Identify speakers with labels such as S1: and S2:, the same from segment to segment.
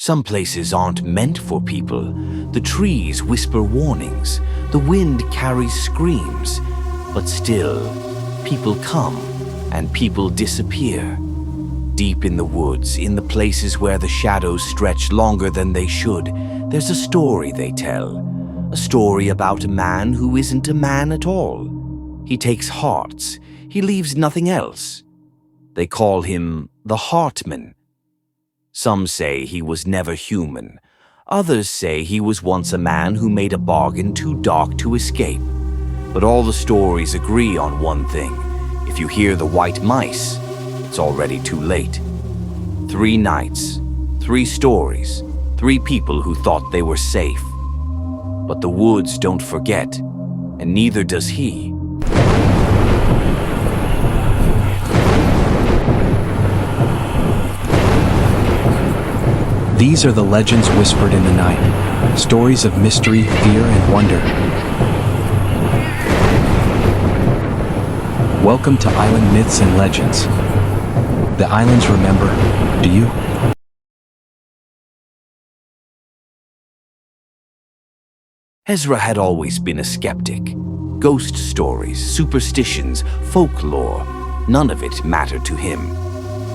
S1: Some places aren't meant for people. The trees whisper warnings. The wind carries screams. But still, people come and people disappear. Deep in the woods, in the places where the shadows stretch longer than they should, there's a story they tell. A story about a man who isn't a man at all. He takes hearts. He leaves nothing else. They call him the Heartman. Some say he was never human. Others say he was once a man who made a bargain too dark to escape. But all the stories agree on one thing. If you hear the white mice, it's already too late. 3 nights, 3 stories, 3 people who thought they were safe. But the woods don't forget, and neither does he.
S2: These are the legends whispered in the night, stories of mystery, fear, and wonder. Welcome to Island Myths and Legends. The islands remember, do you?
S1: Ezra had always been a skeptic. Ghost stories, superstitions, folklore, none of it mattered to him.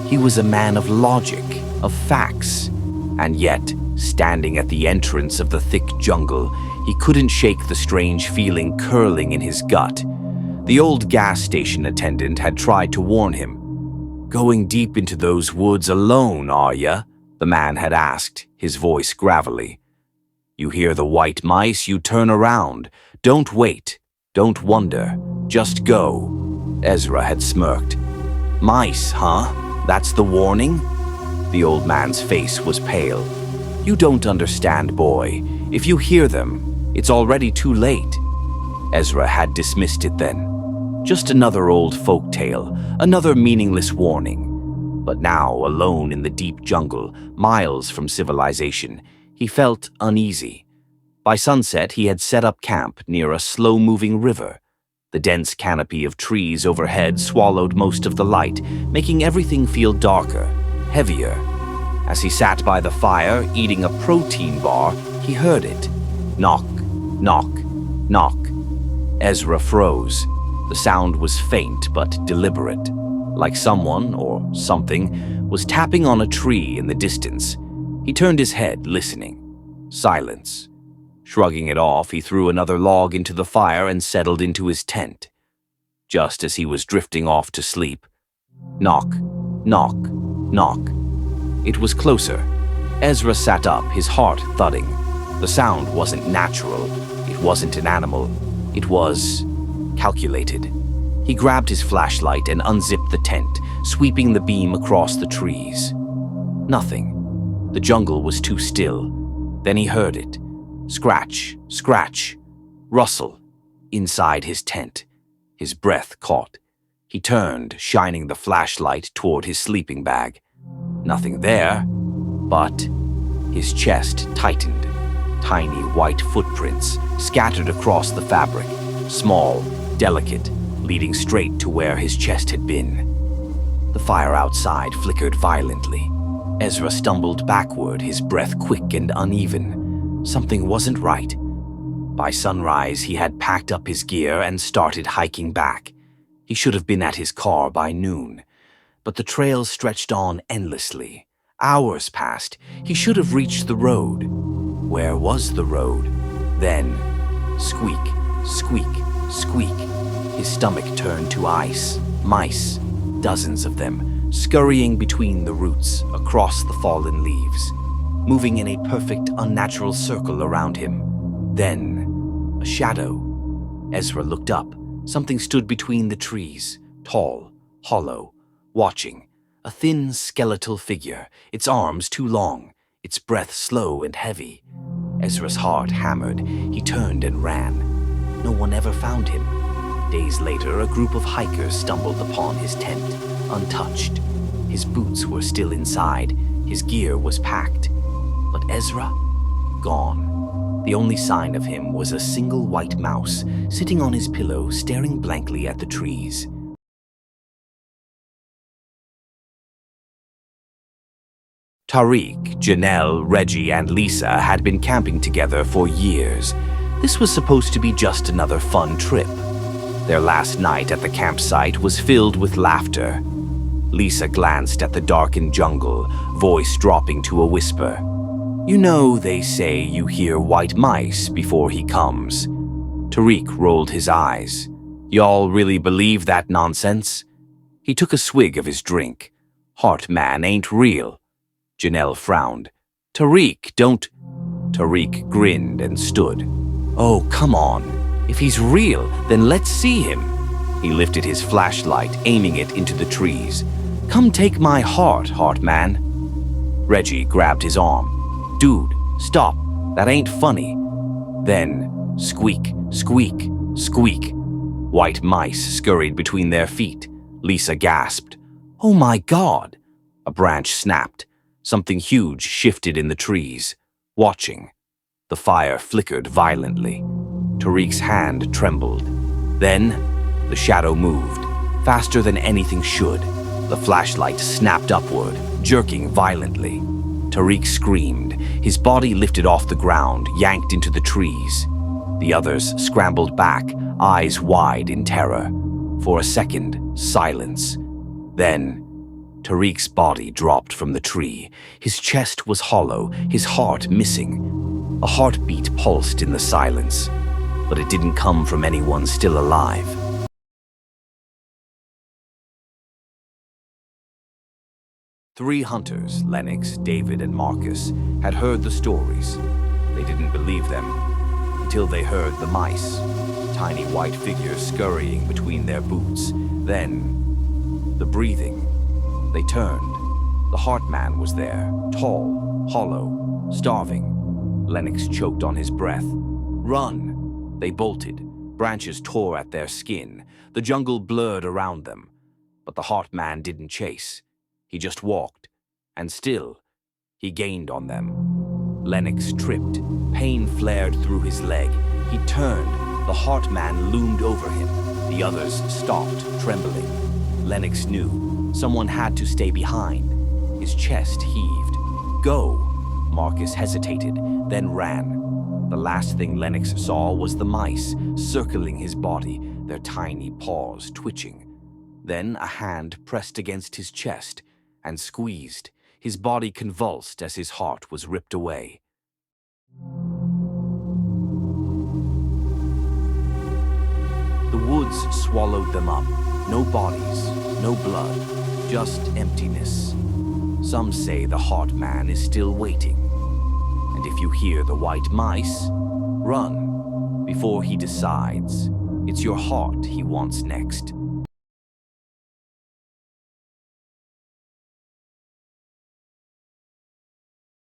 S1: He was a man of logic, of facts. And yet, standing at the entrance of the thick jungle, he couldn't shake the strange feeling curling in his gut. The old gas station attendant had tried to warn him. "Going deep into those woods alone, are ya?" the man had asked, his voice gravelly. "You hear the white mice, you turn around. Don't wait, don't wonder, just go." Ezra had smirked. "Mice, huh? That's the warning?" The old man's face was pale. "You don't understand, boy. If you hear them, it's already too late." Ezra had dismissed it then. Just another old folk tale, another meaningless warning. But now, alone in the deep jungle, miles from civilization, he felt uneasy. By sunset, he had set up camp near a slow-moving river. The dense canopy of trees overhead swallowed most of the light, making everything feel darker, heavier. As he sat by the fire, eating a protein bar, he heard it. Knock, knock, knock. Ezra froze. The sound was faint but deliberate, like someone, or something, was tapping on a tree in the distance. He turned his head, listening. Silence. Shrugging it off, he threw another log into the fire and settled into his tent. Just as he was drifting off to sleep, knock, knock, knock. It was closer. Ezra sat up, his heart thudding. The sound wasn't natural. It wasn't an animal. It was calculated. He grabbed his flashlight and unzipped the tent, sweeping the beam across the trees. Nothing. The jungle was too still. Then he heard it. Scratch, scratch, rustle, inside his tent. His breath caught. He turned, shining the flashlight toward his sleeping bag. Nothing there, but his chest tightened. Tiny white footprints scattered across the fabric, small, delicate, leading straight to where his chest had been. The fire outside flickered violently. Ezra stumbled backward, his breath quick and uneven. Something wasn't right. By sunrise, he had packed up his gear and started hiking back. He should have been at his car by noon. But the trail stretched on endlessly. Hours passed. He should have reached the road. Where was the road? Then, squeak, squeak, squeak. His stomach turned to ice. Mice, dozens of them, scurrying between the roots, across the fallen leaves, moving in a perfect, unnatural circle around him. Then, a shadow. Ezra looked up. Something stood between the trees, tall, hollow, watching. A thin, skeletal figure, its arms too long, its breath slow and heavy. Ezra's heart hammered. He turned and ran. No one ever found him. Days later, a group of hikers stumbled upon his tent, untouched. His boots were still inside. His gear was packed. But Ezra? Gone. The only sign of him was a single white mouse, sitting on his pillow, staring blankly at the trees. Tariq, Janelle, Reggie, and Lisa had been camping together for years. This was supposed to be just another fun trip. Their last night at the campsite was filled with laughter. Lisa glanced at the darkened jungle, voice dropping to a whisper. "You know, they say you hear white mice before he comes." Tariq rolled his eyes. "Y'all really believe that nonsense?" He took a swig of his drink. "Heartman ain't real." Janelle frowned. "Tariq, don't—" Tariq grinned and stood. "Oh, come on. If he's real, then let's see him." He lifted his flashlight, aiming it into the trees. "Come take my heart, Heartman." Reggie grabbed his arm. "Dude, stop. That ain't funny." Then, squeak, squeak, squeak. White mice scurried between their feet. Lisa gasped. "Oh my God!" A branch snapped. Something huge shifted in the trees. Watching. The fire flickered violently. Tariq's hand trembled. Then, the shadow moved, faster than anything should. The flashlight snapped upward, jerking violently. Tariq screamed. His body lifted off the ground, yanked into the trees. The others scrambled back, eyes wide in terror. For a second, silence. Then, Tariq's body dropped from the tree. His chest was hollow, his heart missing. A heartbeat pulsed in the silence, but it didn't come from anyone still alive. Three hunters, Lennox, David, and Marcus, had heard the stories. They didn't believe them until they heard the mice, tiny white figures scurrying between their boots. Then, the breathing. They turned. The Heartman was there, tall, hollow, starving. Lennox choked on his breath. "Run!" They bolted. Branches tore at their skin. The jungle blurred around them. But the Heartman didn't chase. He just walked. And still, he gained on them. Lennox tripped. Pain flared through his leg. He turned. The Heartman loomed over him. The others stopped, trembling. Lennox knew. Someone had to stay behind. His chest heaved. "Go!" Marcus hesitated, then ran. The last thing Lennox saw was the mice circling his body, their tiny paws twitching. Then a hand pressed against his chest and squeezed. His body convulsed as his heart was ripped away. The woods swallowed them up. No bodies, no blood, just emptiness. Some say the Heartman is still waiting. And if you hear the white mice, run before he decides. It's your heart he wants next.